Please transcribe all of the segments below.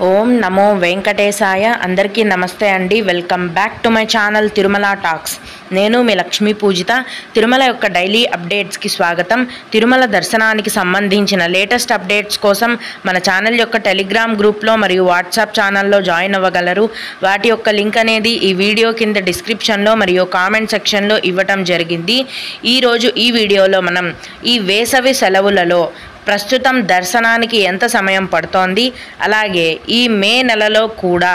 ఓం నమో వెంకటేశాయ. అందరికీ నమస్తే అండి. Welcome back to my channel Tirumala talks. నేను మీ లక్ష్మీ పూజిత. తిరుమల యొక్క డైలీ అప్డేట్స్కి స్వాగతం. తిరుమల దర్శనానికి సంబంధించిన లేటెస్ట్ అప్డేట్స్ కోసం మన ఛానల్ యొక్క టెలిగ్రామ్ గ్రూప్లో మరియు వాట్సాప్ ఛానల్లో జాయిన్ అవ్వగలరు. వాటి యొక్క లింక్ అనేది ఈ వీడియో కింద డిస్క్రిప్షన్లో మరియు కామెంట్ సెక్షన్లో ఇవ్వటం జరిగింది. ఈరోజు ఈ వీడియోలో మనం ఈ వేసవి సెలవులలో ప్రస్తుతం దర్శనానికి ఎంత సమయం పడుతోంది, అలాగే ఈ మే నెలలో కూడా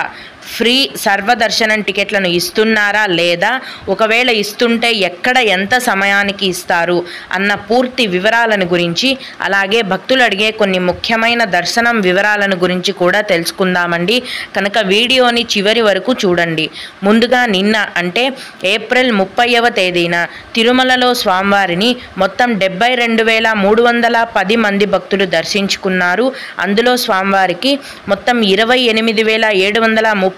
ఫ్రీ సర్వదర్శనం టికెట్లను ఇస్తున్నారా లేదా, ఒకవేళ ఇస్తుంటే ఎక్కడ ఎంత సమయానికి ఇస్తారు అన్న పూర్తి వివరాలను గురించి, అలాగే భక్తులు అడిగే కొన్ని ముఖ్యమైన దర్శనం వివరాలను గురించి కూడా తెలుసుకుందామండి. కనుక వీడియోని చివరి వరకు చూడండి. ముందుగా నిన్న అంటే ఏప్రిల్ 30వ తేదీన తిరుమలలో స్వామివారిని మొత్తం 72,310 మంది భక్తులు దర్శించుకున్నారు. అందులో స్వామివారికి మొత్తం 28,731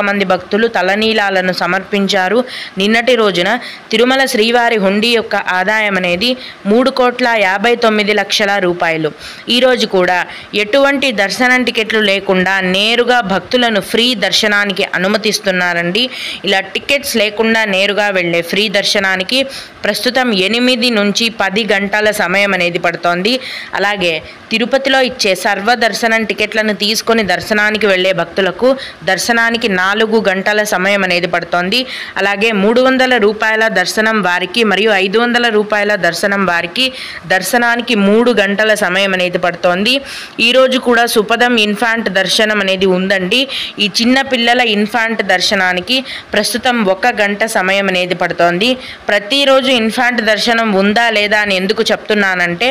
మంది భక్తులు తలనీలాలను సమర్పించారు. నిన్నటి రోజున తిరుమల శ్రీవారి హుండీ యొక్క ఆదాయం అనేది 3,59,00,000 రూపాయలు. ఈరోజు కూడా ఎటువంటి దర్శనం టికెట్లు లేకుండా నేరుగా భక్తులను ఫ్రీ దర్శనానికి అనుమతిస్తున్నారండి. ఇలా టికెట్స్ లేకుండా నేరుగా వెళ్ళే ఫ్రీ దర్శనానికి ప్రస్తుతం 8 నుంచి 10 గంటల సమయం అనేది పడుతోంది. అలాగే తిరుపతిలో ఇచ్చే సర్వదర్శనం టికెట్లను తీసుకొని దర్శనానికి వెళ్ళే భక్తులకు దర్శనానికి 4 గంటల సమయం అనేది పడుతోంది. అలాగే 300 రూపాయల దర్శనం వారికి మరియు 500 రూపాయల దర్శనం వారికి దర్శనానికి 3 గంటల సమయం అనేది పడుతోంది. ఈరోజు కూడా సుపదం ఇన్ఫాంట్ దర్శనం అనేది ఉందండి. ఈ చిన్న పిల్లల ఇన్ఫాంట్ దర్శనానికి ప్రస్తుతం 1 గంట సమయం అనేది పడుతోంది. ప్రతిరోజు ఇన్ఫాంట్ దర్శనం ఉందా లేదా అని ఎందుకు చెప్తున్నానంటే,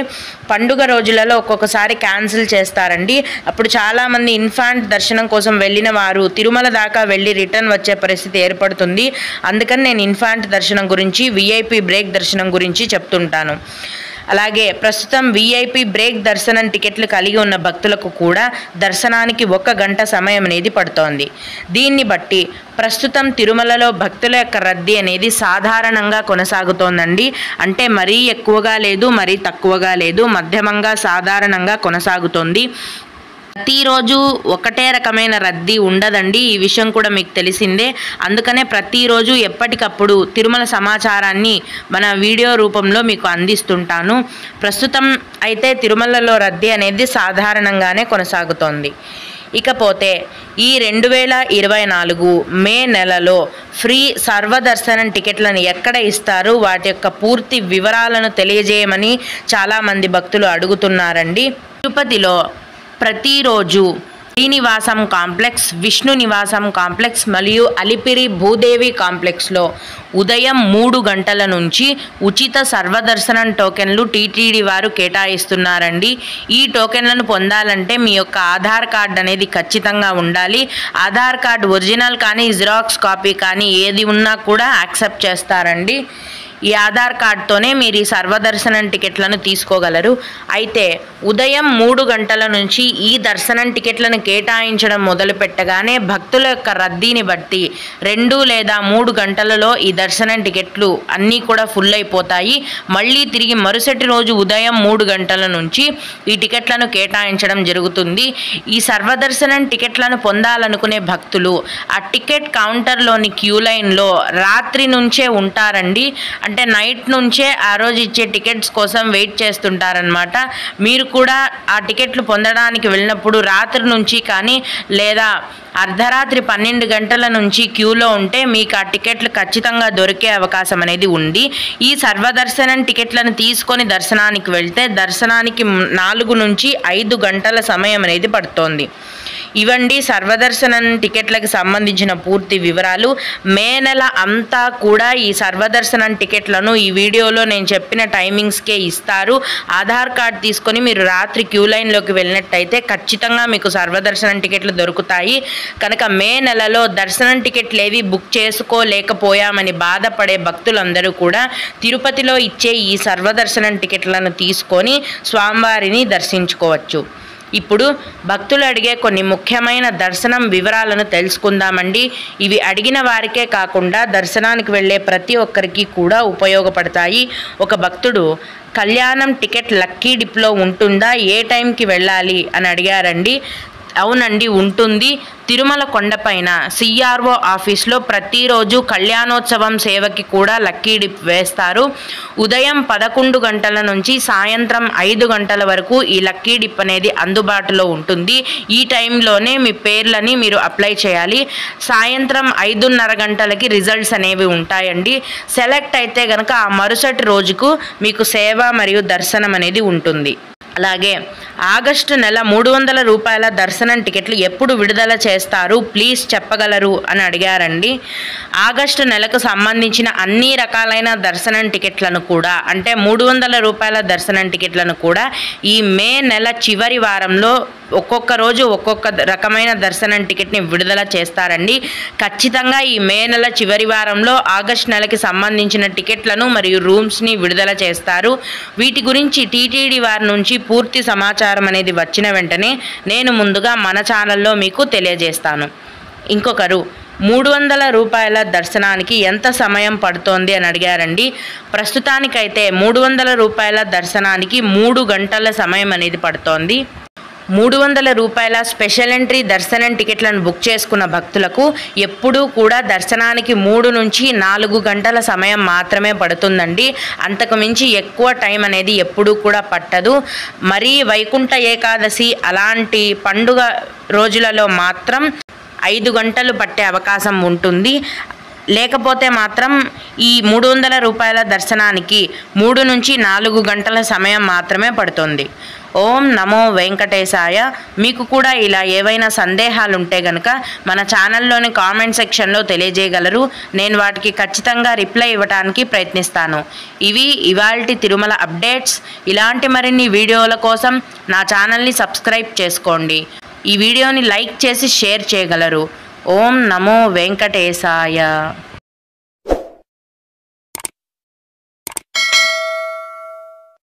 పండుగ రోజులలో ఒక్కొక్కసారి క్యాన్సిల్ చేస్తారండి. అప్పుడు చాలామంది ఇన్ఫాంట్ దర్శనం కోసం వెళ్ళిన వారు తిరుమల దాకా వెళ్ళి రిటర్న్ వచ్చే పరిస్థితి ఏర్పడుతుంది. అందుకని నేను ఇన్ఫాంట్ దర్శనం గురించి, విఐపి బ్రేక్ దర్శనం గురించి చెప్తుంటాను. అలాగే ప్రస్తుతం విఐపి బ్రేక్ దర్శనం టికెట్లు కలిగి ఉన్న భక్తులకు కూడా దర్శనానికి 1 గంట సమయం అనేది పడుతోంది. దీన్ని బట్టి ప్రస్తుతం తిరుమలలో భక్తుల యొక్క రద్దీ అనేది సాధారణంగా కొనసాగుతోందండి. అంటే మరీ ఎక్కువగా లేదు, మరీ తక్కువగా లేదు, మధ్యమంగా సాధారణంగా కొనసాగుతోంది. ప్రతిరోజు ఒకటే రకమైన రద్దీ ఉండదండి. ఈ విషయం కూడా మీకు తెలిసిందే. అందుకనే ప్రతిరోజు ఎప్పటికప్పుడు తిరుమల సమాచారాన్ని మన వీడియో రూపంలో మీకు అందిస్తుంటాను. ప్రస్తుతం అయితే తిరుమలలో రద్దీ అనేది సాధారణంగానే కొనసాగుతోంది. ఇకపోతే ఈ 2024 మే నెలలో ఫ్రీ సర్వదర్శనం టికెట్లను ఎక్కడ ఇస్తారు, వాటి యొక్క పూర్తి వివరాలను తెలియజేయమని చాలామంది భక్తులు అడుగుతున్నారండి. తిరుపతిలో ప్రతిరోజు శ్రీనివాసం కాంప్లెక్స్, విష్ణు నివాసం కాంప్లెక్స్ మరియు అలిపిరి భూదేవి కాంప్లెక్స్లో ఉదయం 3 గంటల నుంచి ఉచిత సర్వదర్శనం టోకెన్లు టీటీడీ వారు కేటాయిస్తున్నారండి. ఈ టోకెన్లను పొందాలంటే మీ యొక్క ఆధార్ కార్డ్ అనేది ఖచ్చితంగా ఉండాలి. ఆధార్ కార్డ్ ఒరిజినల్ కానీ జిరాక్స్ కాపీ కానీ ఏది ఉన్నా కూడా యాక్సెప్ట్ చేస్తారండి. ఈ ఆధార్ కార్డ్తోనే మీరు ఈ సర్వదర్శనం టికెట్లను తీసుకోగలరు. అయితే ఉదయం 3 గంటల నుంచి ఈ దర్శనం టికెట్లను కేటాయించడం మొదలు పెట్టగానే భక్తుల యొక్క రద్దీని బట్టి 2 లేదా 3 గంటలలో ఈ దర్శనం టికెట్లు అన్నీ కూడా ఫుల్ అయిపోతాయి. మళ్ళీ తిరిగి మరుసటి రోజు ఉదయం 3 గంటల నుంచి ఈ టికెట్లను కేటాయించడం జరుగుతుంది. ఈ సర్వదర్శనం టికెట్లను పొందాలనుకునే భక్తులు ఆ టికెట్ కౌంటర్లోని క్యూ లైన్లో రాత్రి నుంచే ఉంటారండి. అంటే నైట్ నుంచే ఆ రోజు ఇచ్చే టికెట్స్ కోసం వెయిట్ చేస్తుంటారనమాట. మీరు కూడా ఆ టికెట్లు పొందడానికి వెళ్ళినప్పుడు రాత్రి నుంచి కానీ లేదా అర్ధరాత్రి 12 గంటల నుంచి క్యూలో ఉంటే మీకు ఆ టికెట్లు ఖచ్చితంగా దొరికే అవకాశం అనేది ఉంది. ఈ సర్వదర్శనం టికెట్లను తీసుకొని దర్శనానికి వెళ్తే దర్శనానికి 4 నుంచి 5 గంటల సమయం అనేది పడుతోంది. ఇవండి సర్వదర్శనం టికెట్లకు సంబంధించిన పూర్తి వివరాలు. మే నెల అంతా కూడా ఈ సర్వదర్శనం టికెట్లను ఈ వీడియోలో నేను చెప్పిన టైమింగ్స్కే ఇస్తారు. ఆధార్ కార్డ్ తీసుకొని మీరు రాత్రి క్యూ లైన్లోకి వెళ్ళినట్టయితే ఖచ్చితంగా మీకు సర్వదర్శనం టికెట్లు దొరుకుతాయి. కనుక మే నెలలో దర్శనం టికెట్లు ఏవి బుక్ చేసుకోలేకపోయామని బాధపడే భక్తులందరూ కూడా తిరుపతిలో ఇచ్చే ఈ సర్వదర్శనం టికెట్లను తీసుకొని స్వామివారిని దర్శించుకోవచ్చు. ఇప్పుడు భక్తులు అడిగే కొన్ని ముఖ్యమైన దర్శనం వివరాలను తెలుసుకుందామండి. ఇవి అడిగిన వారికే కాకుండా దర్శనానికి వెళ్ళే ప్రతి ఒక్కరికి కూడా ఉపయోగపడతాయి. ఒక భక్తుడు కళ్యాణం టికెట్ లక్కీ డిప్లో ఉంటుందా, ఏ టైంకి వెళ్ళాలి అని అడిగారండి. అవునండి, ఉంటుంది. తిరుమల కొండపైన CRO ఆఫీస్లో ప్రతిరోజు కళ్యాణోత్సవం సేవకి కూడా లక్కీ డిప్ వేస్తారు. ఉదయం 11 గంటల నుంచి సాయంత్రం 5 గంటల వరకు ఈ లక్కీ డిప్ అనేది అందుబాటులో ఉంటుంది. ఈ టైంలోనే మీ పేర్లని మీరు అప్లై చేయాలి. సాయంత్రం 5:30 గంటలకి రిజల్ట్స్ అనేవి ఉంటాయండి. సెలెక్ట్ అయితే కనుక ఆ మరుసటి రోజుకు మీకు సేవ మరియు దర్శనం అనేది ఉంటుంది. అలాగే ఆగస్టు నెల 300 రూపాయల దర్శనం టికెట్లు ఎప్పుడు విడుదల చేస్తారు ప్లీజ్ చెప్పగలరు అని అడిగారండి. ఆగస్టు నెలకు సంబంధించిన అన్ని రకాలైన దర్శనం టికెట్లను కూడా, అంటే 300 రూపాయల దర్శనం టికెట్లను కూడా ఈ మే నెల చివరి వారంలో ఒక్కొక్క రోజు ఒక్కొక్క రకమైన దర్శనం టికెట్ని విడుదల చేస్తారండి. ఖచ్చితంగా ఈ మే నెల చివరి వారంలో ఆగస్టు నెలకి సంబంధించిన టికెట్లను మరియు రూమ్స్ని విడుదల చేస్తారు. వీటి గురించి టీటీడీ వారి నుంచి పూర్తి సమాచారం అనేది వచ్చిన వెంటనే నేను ముందుగా మన ఛానల్లో మీకు తెలియజేస్తాను. ఇంకొకరు 300 రూపాయల దర్శనానికి ఎంత సమయం పడుతోంది అని అడిగారండి. ప్రస్తుతానికైతే 300 రూపాయల దర్శనానికి 3 గంటల సమయం అనేది పడుతోంది. 300 రూపాయల స్పెషల్ ఎంట్రీ దర్శనం టికెట్లను బుక్ చేసుకున్న భక్తులకు ఎప్పుడూ కూడా దర్శనానికి 3 నుంచి 4 గంటల సమయం మాత్రమే పడుతుందండి. అంతకు మించి ఎక్కువ టైం అనేది ఎప్పుడూ కూడా పట్టదు. మరీ వైకుంఠ ఏకాదశి అలాంటి పండుగ రోజులలో మాత్రం 5 గంటలు పట్టే అవకాశం ఉంటుంది. లేకపోతే మాత్రం ఈ 300 రూపాయల దర్శనానికి 3 నుంచి 4 గంటల సమయం మాత్రమే పడుతుంది. ఓం నమో వెంకటేశాయ. మీకు కూడా ఇలా ఏవైనా సందేహాలు ఉంటే కనుక మన ఛానల్లోని కామెంట్ సెక్షన్లో తెలియజేయగలరు. నేను వాటికి ఖచ్చితంగా రిప్లై ఇవ్వడానికి ప్రయత్నిస్తాను. ఇవి ఇవాల్టి తిరుమల అప్డేట్స్. ఇలాంటి మరిన్ని వీడియోల కోసం నా ఛానల్ని సబ్స్క్రైబ్ చేసుకోండి. ఈ వీడియోని లైక్ చేసి షేర్ చేయగలరు. ఓం నమో వెంకటేశాయ.